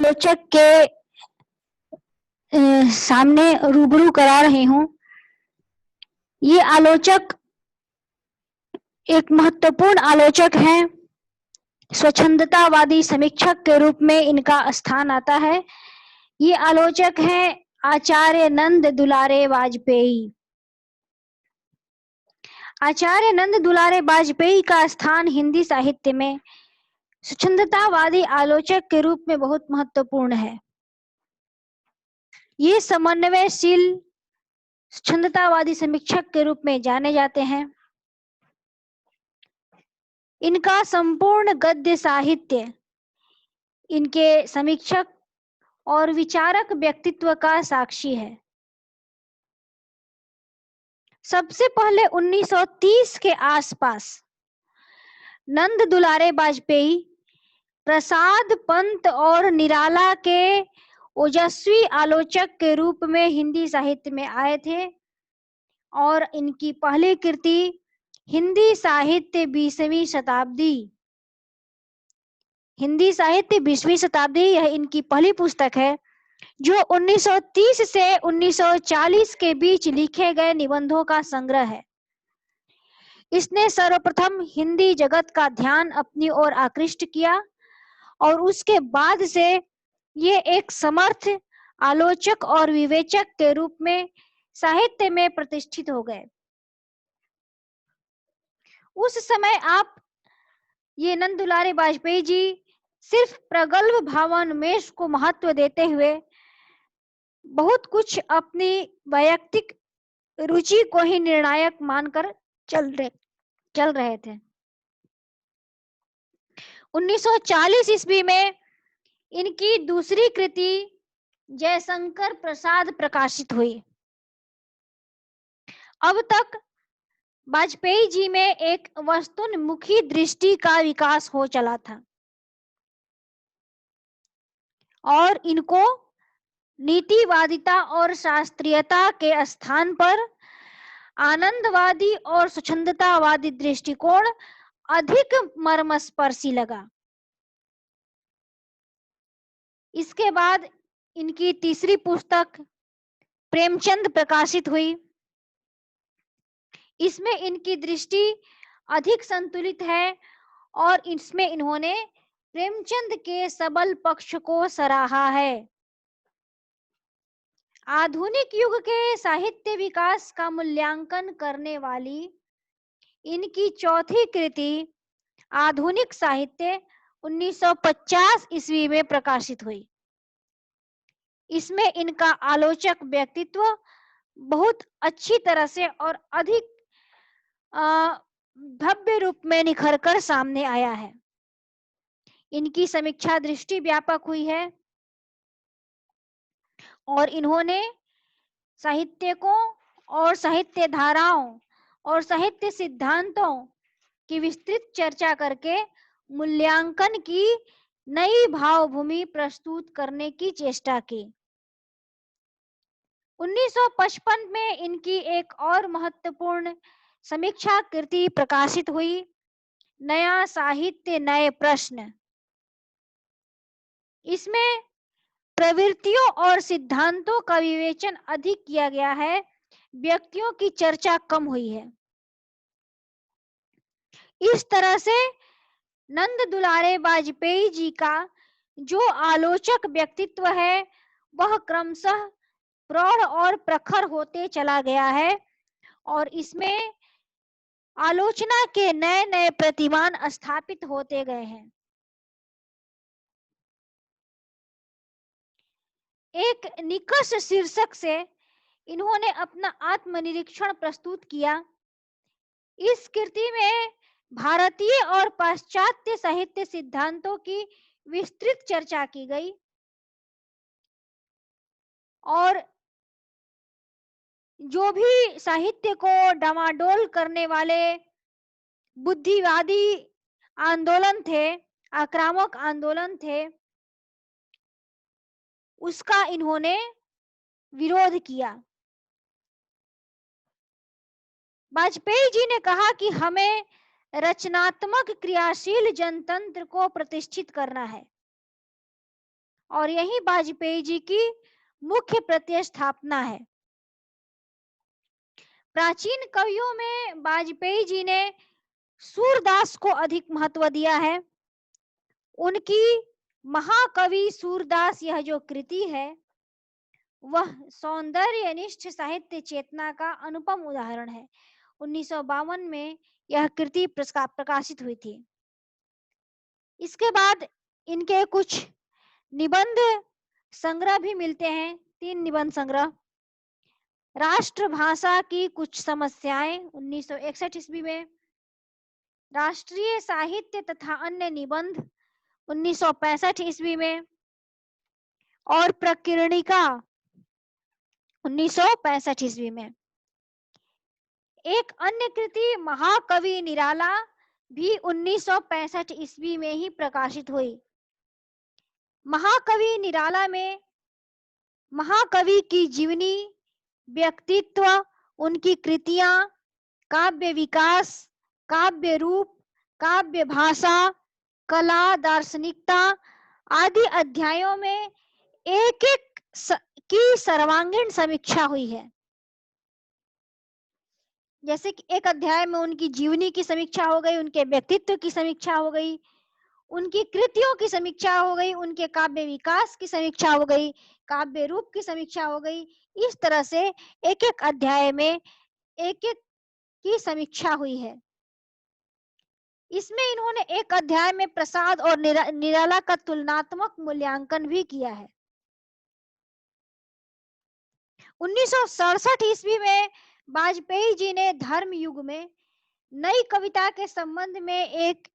आलोचक के सामने रूबरू करा रही हूँ। ये आलोचक एक महत्वपूर्ण आलोचक हैं। स्वच्छंदतावादी समीक्षक के रूप में इनका स्थान आता है। ये आलोचक हैं आचार्य नंद दुलारे वाजपेयी। आचार्य नंद दुलारे वाजपेयी का स्थान हिंदी साहित्य में स्वच्छंदतावादी आलोचक के रूप में बहुत महत्वपूर्ण है। ये समन्वयशील स्वच्छंदतावादी समीक्षक के रूप में जाने जाते हैं। इनका संपूर्ण गद्य साहित्य इनके समीक्षक और विचारक व्यक्तित्व का साक्षी है। सबसे पहले 1930 के आसपास नंद दुलारे वाजपेयी प्रसाद पंत और निराला के ओजस्वी आलोचक के रूप में हिंदी साहित्य में आए थे और इनकी पहली कृति हिंदी साहित्य 20वीं शताब्दी यह इनकी पहली पुस्तक है, जो 1930 से 1940 के बीच लिखे गए निबंधों का संग्रह है। इसने सर्वप्रथम हिंदी जगत का ध्यान अपनी ओर आकृष्ट किया और उसके बाद से ये एक समर्थ आलोचक और विवेचक के रूप में साहित्य में प्रतिष्ठित हो गए। उस समय ये नंद दुलारे वाजपेयी जी सिर्फ प्रगल्भ भावान्वेष को महत्व देते हुए बहुत कुछ अपनी वैयक्तिक रुचि को ही निर्णायक मानकर चल रहे थे। 1940 ईस्वी में इनकी दूसरी कृति जयशंकर प्रसाद प्रकाशित हुई। अब तक वाजपेयी जी में एक वस्तुन्मुखी दृष्टि का विकास हो चला था और इनको नीतिवादिता और शास्त्रीयता के स्थान पर आनंदवादी और स्वच्छंदतावादी दृष्टिकोण अधिक मर्मस्पर्शी लगा। इसके बाद इनकी तीसरी पुस्तक प्रेमचंद प्रकाशित हुई। इसमें इनकी दृष्टि अधिक संतुलित है और इसमें इन्होंने प्रेमचंद के सबल पक्ष को सराहा है। आधुनिक युग के साहित्य विकास का मूल्यांकन करने वाली इनकी चौथी कृति आधुनिक साहित्य 1950 ईस्वी में प्रकाशित हुई। इसमें इनका आलोचक व्यक्तित्व बहुत अच्छी तरह से और अधिक भव्य रूप में निखर कर सामने आया है। इनकी समीक्षा दृष्टि व्यापक हुई है और इन्होंने साहित्यकों और साहित्य धाराओं और साहित्य सिद्धांतों की विस्तृत चर्चा करके मूल्यांकन की नई भावभूमि प्रस्तुत करने की चेष्टा की। 1955 में इनकी एक और महत्वपूर्ण समीक्षा कृति प्रकाशित हुई, नया साहित्य नए प्रश्न। इसमें प्रवृत्तियों और सिद्धांतों का विवेचन अधिक किया गया है, व्यक्तियों की चर्चा कम हुई है। इस तरह से नंद दुलारे वाजपेयी जी का जो आलोचक व्यक्तित्व है वह क्रमशः प्रौढ़ और प्रखर होते चला गया है और इसमें आलोचना के नए नए प्रतिमान स्थापित होते गए हैं। एक निकष शीर्षक से इन्होंने अपना आत्मनिरीक्षण प्रस्तुत किया। इस कृति में भारतीय और पाश्चात्य साहित्य सिद्धांतों की विस्तृत चर्चा की गई और जो भी साहित्य को डामाडोल करने वाले बुद्धिवादी आंदोलन थे, आक्रामक आंदोलन थे, उसका इन्होंने विरोध किया। वाजपेयी जी ने कहा कि हमें रचनात्मक क्रियाशील जनतंत्र को प्रतिष्ठित करना है और यही वाजपेयी जी की मुख्य प्रतिस्थापना है। प्राचीन कवियों में वाजपेयी जी ने सूरदास को अधिक महत्व दिया है। उनकी महाकवि सूरदास यह जो कृति है वह सौंदर्यनिष्ठ साहित्य चेतना का अनुपम उदाहरण है। 1952 में यह कृति प्रकाशित हुई थी। इसके बाद इनके कुछ निबंध संग्रह भी मिलते हैं, 3 निबंध संग्रह। राष्ट्रभाषा की कुछ समस्याएं 1961 ईस्वी में, राष्ट्रीय साहित्य तथा अन्य निबंध 1965 ईस्वी में, और प्रकीर्णिका 1965 ईस्वी में। एक अन्य कृति महाकवि निराला भी 1965 ईस्वी में ही प्रकाशित हुई। महाकवि निराला में महाकवि की जीवनी, व्यक्तित्व, उनकी कृतियां, काव्य विकास, काव्य रूप, काव्य भाषा, कला, दार्शनिकता आदि अध्यायों में एक एक की सर्वांगीण समीक्षा हुई है। जैसे कि एक अध्याय में उनकी जीवनी की समीक्षा हो गई, उनके व्यक्तित्व की समीक्षा हो गई, उनकी कृतियों की समीक्षा हो गई, उनके काव्य विकास की समीक्षा हो गई, काव्य रूप की समीक्षा हो गई। इस तरह से एक एक अध्याय में एक एक की समीक्षा हुई है। इसमें इन्होंने एक अध्याय में प्रसाद और निराला का तुलनात्मक मूल्यांकन भी किया है। 1967 ईस्वी में वाजपेयी जी ने धर्म युग में नई कविता के संबंध में एक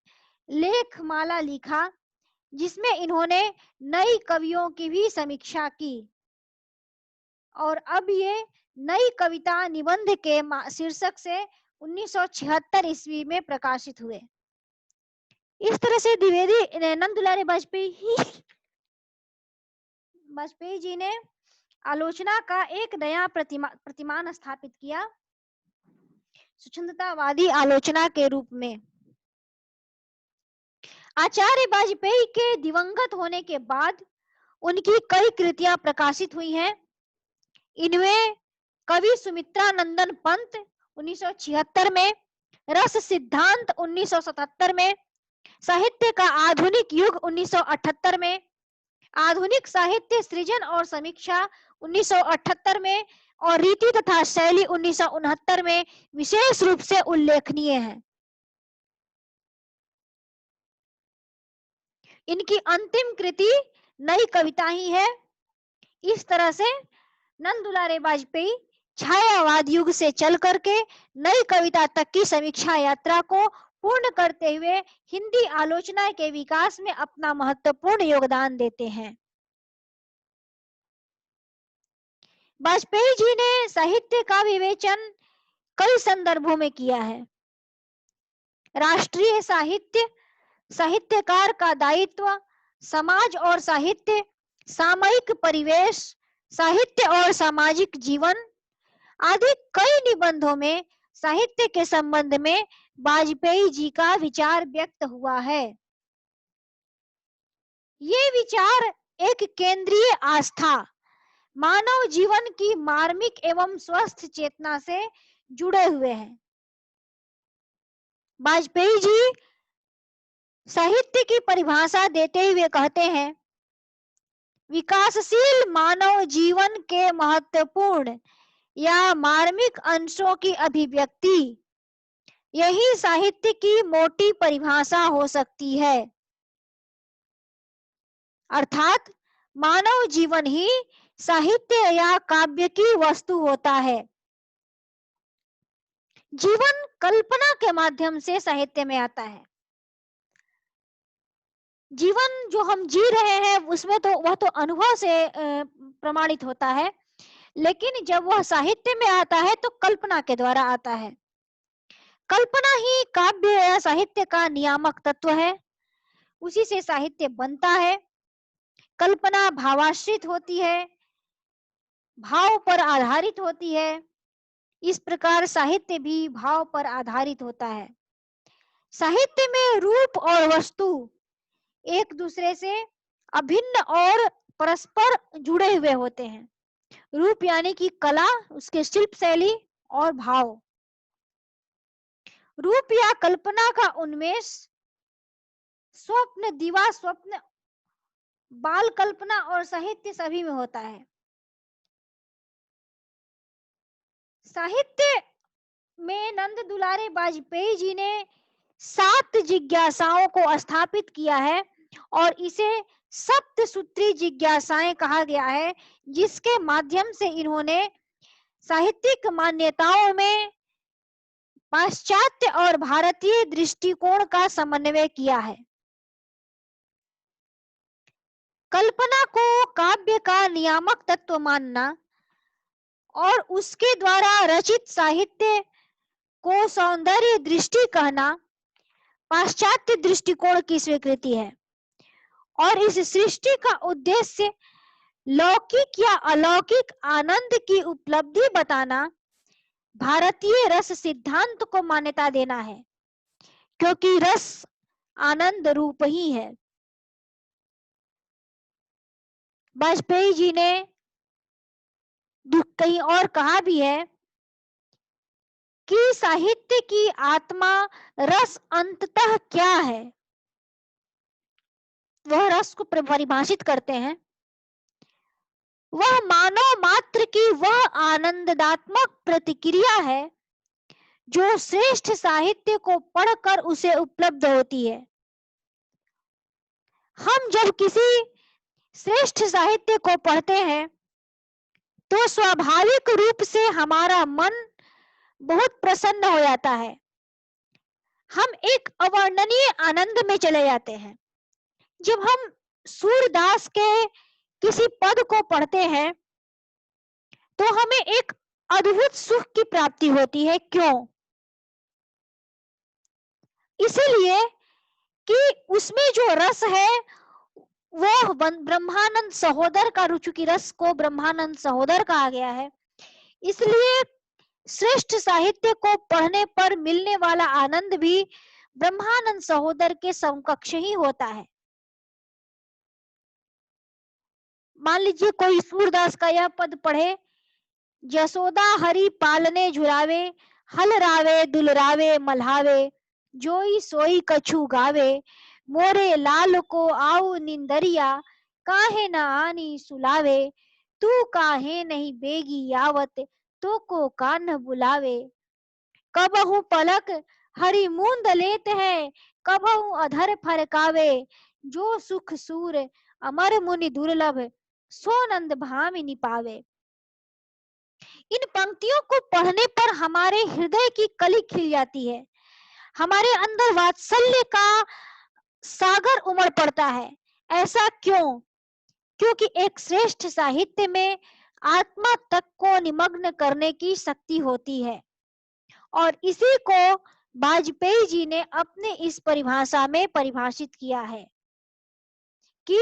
लेखमाला लिखा, जिसमें इन्होंने नई कवियों की भी समीक्षा की, और अब ये नई कविता निबंध के शीर्षक से 1976 ईस्वी में प्रकाशित हुए। इस तरह से द्विवेदी नंद दुलारे वाजपेयी जी ने आलोचना का एक नया प्रतिमान स्थापित किया, स्वच्छंदतावादी आलोचना के रूप में। आचार्य वाजपेयी के दिवंगत होने के बाद उनकी कई कृतियां प्रकाशित हुई हैं। इनमें कवि सुमित्रा नंदन पंत 1976 में, रस सिद्धांत 1977 में, साहित्य का आधुनिक युग 1978 में, आधुनिक साहित्य सृजन और समीक्षा 1978 में, और रीति तथा शैली 1969 में विशेष रूप से उल्लेखनीय है। इनकी अंतिम कृति नई कविता ही है। इस तरह से नंद दुलारे वाजपेयी छायावाद युग से चल करके नई कविता तक की समीक्षा यात्रा को पूर्ण करते हुए हिंदी आलोचना के विकास में अपना महत्वपूर्ण योगदान देते हैं। वाजपेयी जी ने साहित्य का विवेचन कई संदर्भों में किया है। राष्ट्रीय साहित्य, साहित्यकार का दायित्व, समाज और साहित्य, सामयिक परिवेश, साहित्य और सामाजिक जीवन आदि कई निबंधों में साहित्य के संबंध में वाजपेयी जी का विचार व्यक्त हुआ है। ये विचार एक केंद्रीय आस्था, मानव जीवन की मार्मिक एवं स्वस्थ चेतना से जुड़े हुए हैं। वाजपेयी जी साहित्य की परिभाषा देते हुए कहते हैं, विकासशील मानव जीवन के महत्वपूर्ण या मार्मिक अंशों की अभिव्यक्ति, यही साहित्य की मोटी परिभाषा हो सकती है। अर्थात मानव जीवन ही साहित्य या काव्य की वस्तु होता है। जीवन कल्पना के माध्यम से साहित्य में आता है। जीवन जो हम जी रहे हैं उसमें तो वह तो अनुभव से प्रमाणित होता है, लेकिन जब वह साहित्य में आता है तो कल्पना के द्वारा आता है। कल्पना ही काव्य या साहित्य का नियामक तत्व है, उसी से साहित्य बनता है। कल्पना भावाश्रित होती है, भाव पर आधारित होती है। इस प्रकार साहित्य भी भाव पर आधारित होता है। साहित्य में रूप और वस्तु एक दूसरे से अभिन्न और परस्पर जुड़े हुए होते हैं। रूप यानी कि कला, उसके शिल्प शैली और भाव। रूप या कल्पना का उन्मेष स्वप्न, दीवा स्वप्न, बाल कल्पना और साहित्य सभी में होता है। साहित्य में नंद दुलारे वाजपेयी जी ने 7 जिज्ञासाओं को स्थापित किया है और इसे सप्तसूत्री जिज्ञासाएं कहा गया है, जिसके माध्यम से इन्होंने साहित्यिक मान्यताओं में पाश्चात्य और भारतीय दृष्टिकोण का समन्वय किया है। कल्पना को काव्य का नियामक तत्व मानना और उसके द्वारा रचित साहित्य को सौंदर्य दृष्टि कहना पाश्चात्य दृष्टिकोण की स्वीकृति है और इस सृष्टि का उद्देश्य लौकिक या अलौकिक आनंद की उपलब्धि बताना भारतीय रस सिद्धांत को मान्यता देना है, क्योंकि रस आनंद रूप ही है। वाजपेयी जी ने कहीं और कहा भी है कि साहित्य की आत्मा रस अंततः क्या है। वह रस को परिभाषित करते हैं, वह मानव मात्र की वह आनंदात्मक प्रतिक्रिया है जो श्रेष्ठ साहित्य को पढ़कर उसे उपलब्ध होती है। हम जब किसी श्रेष्ठ साहित्य को पढ़ते हैं तो स्वाभाविक रूप से हमारा मन बहुत प्रसन्न हो जाता है। हम एक अवर्णनीय आनंद में चले जाते हैं। जब हम सूरदास के किसी पद को पढ़ते हैं तो हमें एक अद्भुत सुख की प्राप्ति होती है। क्यों? इसीलिए कि उसमें जो रस है वो ब्रह्मानंद सहोदर का, रुचि रस को ब्रह्मानंद सहोदर कहा गया है। इसलिए श्रेष्ठ साहित्य को पढ़ने पर मिलने वाला आनंद भी ब्रह्मानंद सहोदर के समकक्ष ही होता है। मान लीजिए कोई सूरदास का यह पद पढ़े, जसोदा हरि पालने झुरावे, हल रावे दुलरावे मल्हावे, जोई सोई कछु गावे, मोरे लाल को आऊ निंदरिया, काहे न आनी सुलावे, तू काहे नहीं बेगी यावत, तो को कान्ह बुलावे, कबहु पलक हरि मूंद लेत है, कबहु अधर फरकावे, जो सुख सूर अमर मुनि दुर्लभ, सो नंद भामिनी पावे। इन पंक्तियों को पढ़ने पर हमारे हृदय की कली खिल जाती है, हमारे अंदर वात्सल्य का सागर उमड़ पड़ता है। ऐसा क्यों? क्योंकि एक श्रेष्ठ साहित्य में आत्मा तक को निमग्न करने की शक्ति होती है और इसी को वाजपेयी जी ने अपने इस परिभाषा में परिभाषित किया है कि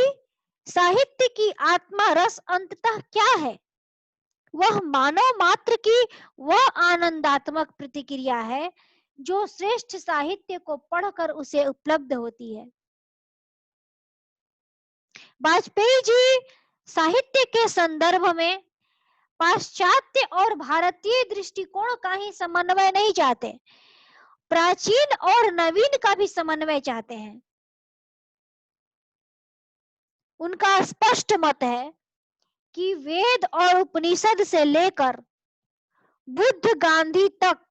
साहित्य की आत्मा रस अंततः क्या है। वह मानव मात्र की वह आनंदात्मक प्रतिक्रिया है जो श्रेष्ठ साहित्य को पढ़कर उसे उपलब्ध होती है। वाजपेयी जी साहित्य के संदर्भ में पाश्चात्य और भारतीय दृष्टिकोण का ही समन्वय नहीं चाहते, प्राचीन और नवीन का भी समन्वय चाहते हैं। उनका स्पष्ट मत है कि वेद और उपनिषद से लेकर बुद्ध गांधी तक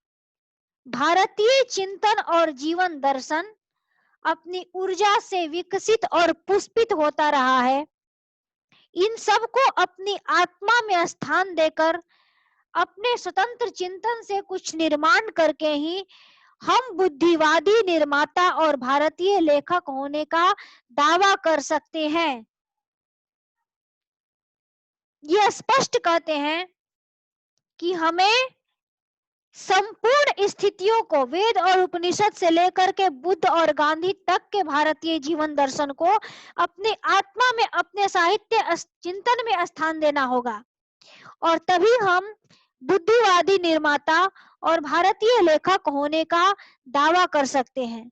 भारतीय चिंतन और जीवन दर्शन अपनी ऊर्जा से विकसित और पुष्पित होता रहा है। इन सब को अपनी आत्मा में स्थान देकर अपने स्वतंत्र चिंतन से कुछ निर्माण करके ही हम बुद्धिवादी निर्माता और भारतीय लेखक होने का दावा कर सकते हैं। यह स्पष्ट कहते हैं कि हमें संपूर्ण स्थितियों को वेद और उपनिषद से लेकर के बुद्ध और गांधी तक के भारतीय जीवन दर्शन को अपने आत्मा में, अपने साहित्य चिंतन में स्थान देना होगा और तभी हम बुद्धिवादी निर्माता और भारतीय लेखक होने का दावा कर सकते हैं।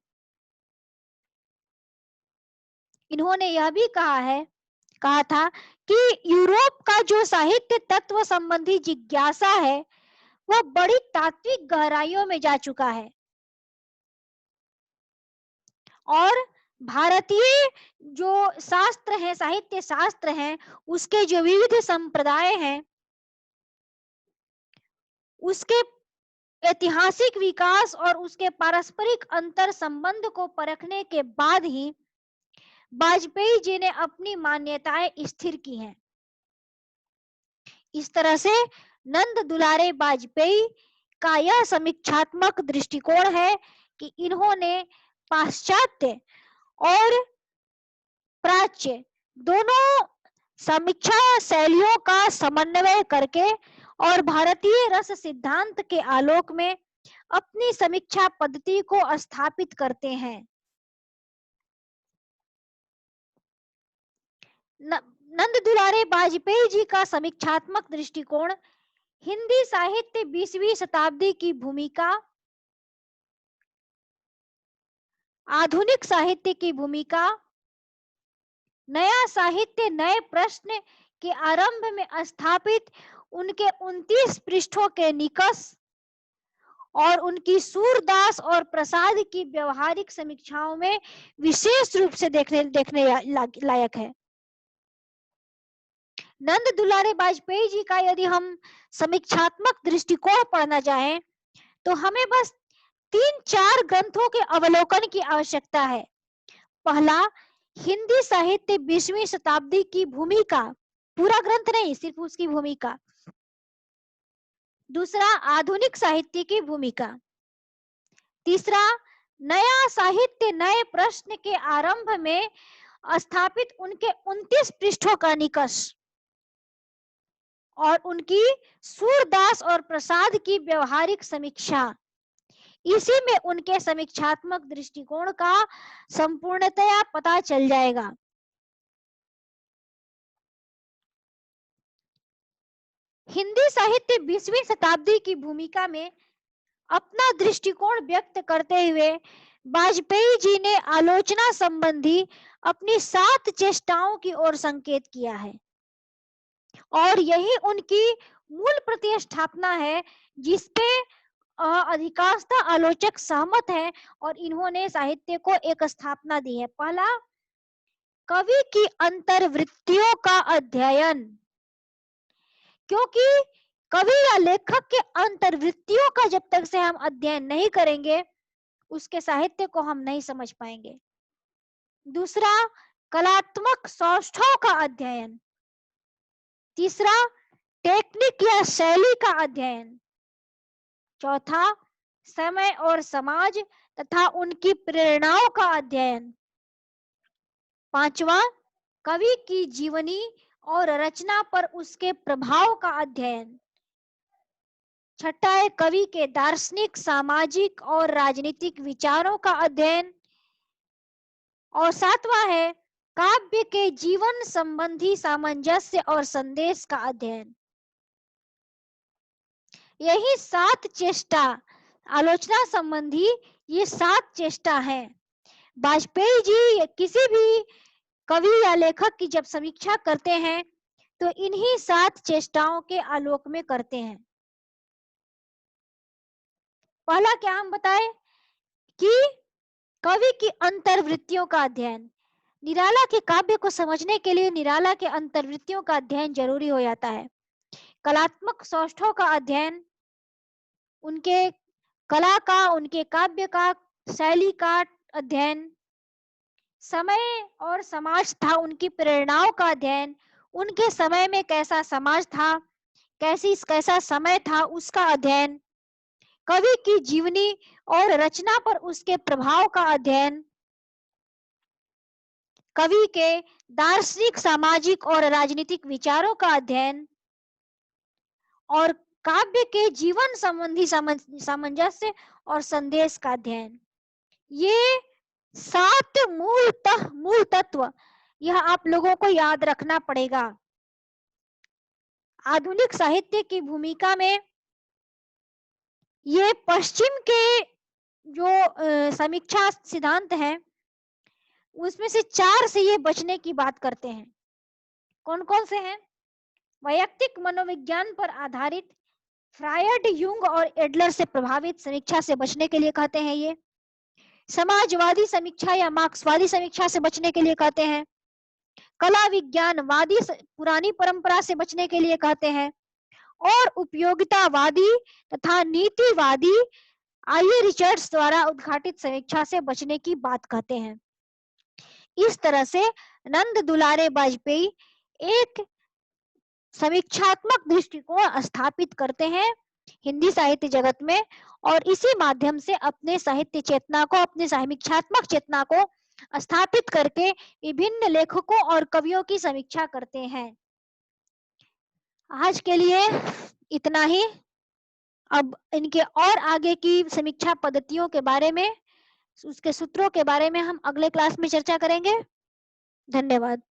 इन्होंने यह भी कहा था कि यूरोप का जो साहित्य तत्व संबंधी जिज्ञासा है वह बड़ी तात्विक गहराइयों में जा चुका है और भारतीय जो शास्त्र है, साहित्य शास्त्र हैं, उसके जो विविध संप्रदाय हैं, उसके ऐतिहासिक विकास और उसके पारस्परिक अंतर संबंध को परखने के बाद ही वाजपेयी जी ने अपनी मान्यताएं स्थिर की हैं। इस तरह से नंद दुलारे वाजपेयी का यह समीक्षात्मक दृष्टिकोण है कि इन्होंने पाश्चात्य और प्राच्य दोनों समीक्षा शैलियों का समन्वय करके और भारतीय रस सिद्धांत के आलोक में अपनी समीक्षा पद्धति को स्थापित करते हैं। नंद दुलारे वाजपेयी जी का समीक्षात्मक दृष्टिकोण हिंदी साहित्य 20वीं शताब्दी की भूमिका, आधुनिक साहित्य की भूमिका, नया साहित्य नए प्रश्न के आरंभ में स्थापित उनके 29 पृष्ठों के निकष और उनकी सूरदास और प्रसाद की व्यवहारिक समीक्षाओं में विशेष रूप से देखने लायक है। नंद दुलारे वाजपेयी जी का यदि हम समीक्षात्मक दृष्टिकोण पढ़ना चाहें तो हमें बस 3-4 ग्रंथों के अवलोकन की आवश्यकता है। पहला, हिंदी साहित्य 20वीं शताब्दी की भूमिका, पूरा ग्रंथ नहीं, सिर्फ उसकी भूमिका। दूसरा, आधुनिक साहित्य की भूमिका। तीसरा, नया साहित्य नए प्रश्न के आरंभ में स्थापित उनके 29 पृष्ठों का निकष और उनकी सूरदास और प्रसाद की व्यवहारिक समीक्षा। इसी में उनके समीक्षात्मक दृष्टिकोण का संपूर्णतया पता चल जाएगा। हिंदी साहित्य 20वीं शताब्दी की भूमिका में अपना दृष्टिकोण व्यक्त करते हुए वाजपेयी जी ने आलोचना संबंधी अपनी 7 चेष्टाओं की ओर संकेत किया है और यही उनकी मूल प्रतिस्थापना है जिसपे अधिकांशतः आलोचक सहमत हैं और इन्होंने साहित्य को एक स्थापना दी है। पहला, कवि की अंतर्वृत्तियों का अध्ययन, क्योंकि कवि या लेखक के अंतर्वृत्तियों का जब तक से हम अध्ययन नहीं करेंगे उसके साहित्य को हम नहीं समझ पाएंगे। दूसरा, कलात्मक सौष्ठव का अध्ययन। तीसरा, टेक्निक या शैली का अध्ययन। चौथा, समय और समाज तथा उनकी प्रेरणाओं का अध्ययन। पांचवा, कवि की जीवनी और रचना पर उसके प्रभाव का अध्ययन। छठा है कवि के दार्शनिक, सामाजिक और राजनीतिक विचारों का अध्ययन। और सातवां है काव्य के जीवन संबंधी सामंजस्य और संदेश का अध्ययन। यही 7 चेष्टा आलोचना संबंधी, ये 7 चेष्टा है। वाजपेयी जी किसी भी कवि या लेखक की जब समीक्षा करते हैं तो इन्हीं 7 चेष्टाओं के आलोक में करते हैं। पहला क्या हम बताएं कि कवि की अंतर्वृत्तियों का अध्ययन। निराला के काव्य को समझने के लिए निराला के अंतर्वृत्तियों का अध्ययन जरूरी हो जाता है। कलात्मक सौष्ठव का अध्ययन, उनके कला का, उनके काव्य का, शैली का अध्ययन। समय और समाज था, उनकी प्रेरणाओं का अध्ययन, उनके समय में कैसा समाज था, कैसा समय था उसका अध्ययन। कवि की जीवनी और रचना पर उसके प्रभाव का अध्ययन। कवि के दार्शनिक, सामाजिक और राजनीतिक विचारों का अध्ययन और काव्य के जीवन संबंधी सामंजस्य और संदेश का अध्ययन। ये 7 मूल तत्व, यह आप लोगों को याद रखना पड़ेगा। आधुनिक साहित्य की भूमिका में ये पश्चिम के जो समीक्षा सिद्धांत हैं उसमें से 4 से ये बचने की बात करते हैं। कौन कौन से हैं? वैयक्तिक मनोविज्ञान पर आधारित, फ्रायड, यूंग और एडलर से प्रभावित समीक्षा से बचने के लिए कहते हैं ये। समाजवादी समीक्षा या मार्क्सवादी समीक्षा से बचने के लिए कहते हैं। कला विज्ञानवादी पुरानी परंपरा से बचने के लिए कहते हैं। और उपयोगितावादी तथा नीतिवादी आई रिचर्ड्स द्वारा उद्घाटित समीक्षा से बचने की बात कहते हैं। इस तरह से नंद दुलारे वाजपेयी एक समीक्षात्मक दृष्टिकोण स्थापित करते हैं हिंदी साहित्य जगत में, और इसी माध्यम से अपने साहित्य चेतना को, अपने समीक्षात्मक चेतना को स्थापित करके विभिन्न लेखकों और कवियों की समीक्षा करते हैं। आज के लिए इतना ही। अब इनके और आगे की समीक्षा पद्धतियों के बारे में, उसके सूत्रों के बारे में हम अगले क्लास में चर्चा करेंगे। धन्यवाद।